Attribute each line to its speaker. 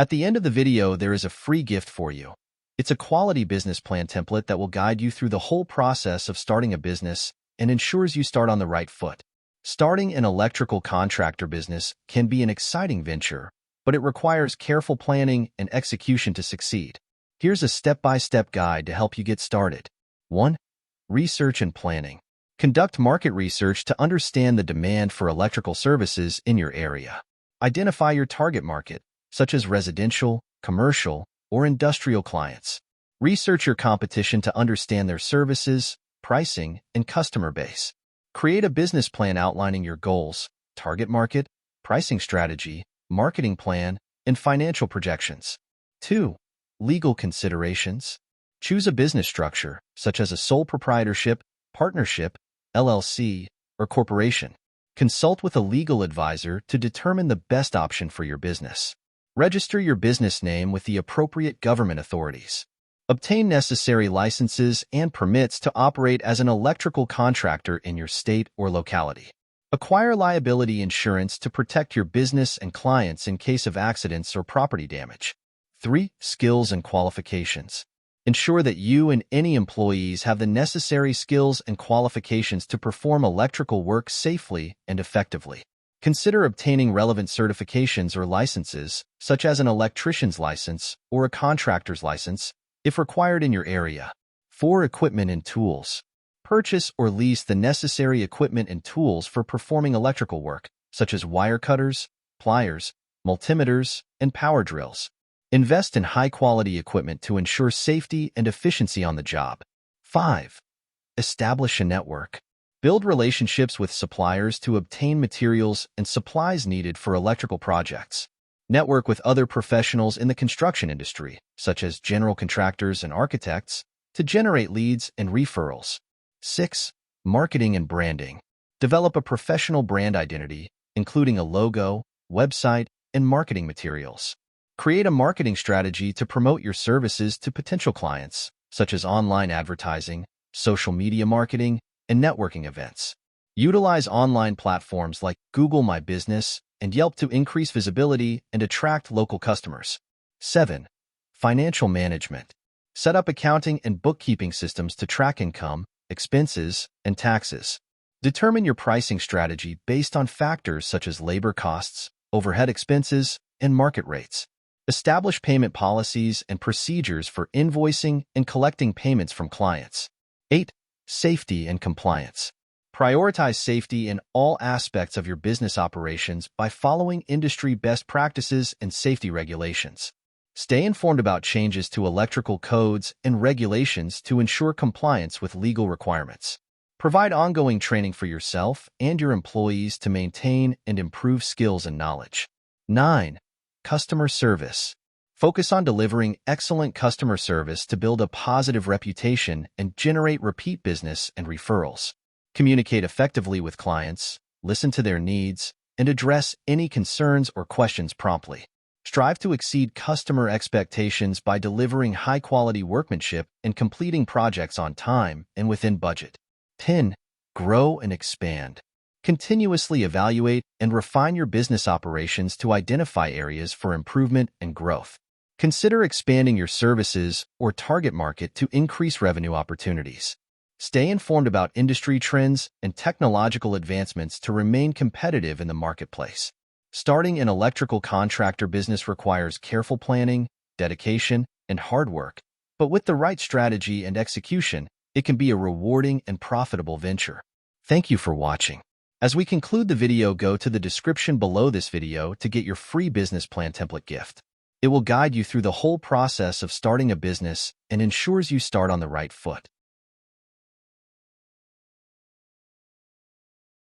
Speaker 1: At the end of the video, there is a free gift for you. It's a quality business plan template that will guide you through the whole process of starting a business and ensures you start on the right foot. Starting an electrical contractor business can be an exciting venture, but it requires careful planning and execution to succeed. Here's a step-by-step guide to help you get started. 1. Research and planning. Conduct market research to understand the demand for electrical services in your area. Identify your target market, such as residential, commercial, or industrial clients. Research your competition to understand their services, pricing, and customer base. Create a business plan outlining your goals, target market, pricing strategy, marketing plan, and financial projections. 2. Legal considerations. Choose a business structure, such as a sole proprietorship, partnership, LLC, or corporation. Consult with a legal advisor to determine the best option for your business. Register your business name with the appropriate government authorities. Obtain necessary licenses and permits to operate as an electrical contractor in your state or locality. Acquire liability insurance to protect your business and clients in case of accidents or property damage. 3. Skills and qualifications. Ensure that you and any employees have the necessary skills and qualifications to perform electrical work safely and effectively. Consider obtaining relevant certifications or licenses, such as an electrician's license or a contractor's license, if required in your area. 4. Equipment and tools. Purchase or lease the necessary equipment and tools for performing electrical work, such as wire cutters, pliers, multimeters, and power drills. Invest in high-quality equipment to ensure safety and efficiency on the job. 5. Establish a network. Build relationships with suppliers to obtain materials and supplies needed for electrical projects. Network with other professionals in the construction industry, such as general contractors and architects, to generate leads and referrals. 6. Marketing and branding. Develop a professional brand identity, including a logo, website, and marketing materials. Create a marketing strategy to promote your services to potential clients, such as online advertising, social media marketing, and networking events. Utilize online platforms like Google My Business and Yelp to increase visibility and attract local customers. 7. Financial management. Set up accounting and bookkeeping systems to track income, expenses, and taxes. Determine your pricing strategy based on factors such as labor costs, overhead expenses, and market rates. Establish payment policies and procedures for invoicing and collecting payments from clients. 8. Safety and compliance. Prioritize safety in all aspects of your business operations by following industry best practices and safety regulations. Stay informed about changes to electrical codes and regulations to ensure compliance with legal requirements. Provide ongoing training for yourself and your employees to maintain and improve skills and knowledge. 9. Customer service. Focus on delivering excellent customer service to build a positive reputation and generate repeat business and referrals. Communicate effectively with clients, listen to their needs, and address any concerns or questions promptly. Strive to exceed customer expectations by delivering high-quality workmanship and completing projects on time and within budget. 10. Grow and expand. Continuously evaluate and refine your business operations to identify areas for improvement and growth. Consider expanding your services or target market to increase revenue opportunities. Stay informed about industry trends and technological advancements to remain competitive in the marketplace. Starting an electrical contractor business requires careful planning, dedication, and hard work, but with the right strategy and execution, it can be a rewarding and profitable venture. Thank you for watching. As we conclude the video, go to the description below this video to get your free business plan template gift. It will guide you through the whole process of starting a business and ensures you start on the right foot.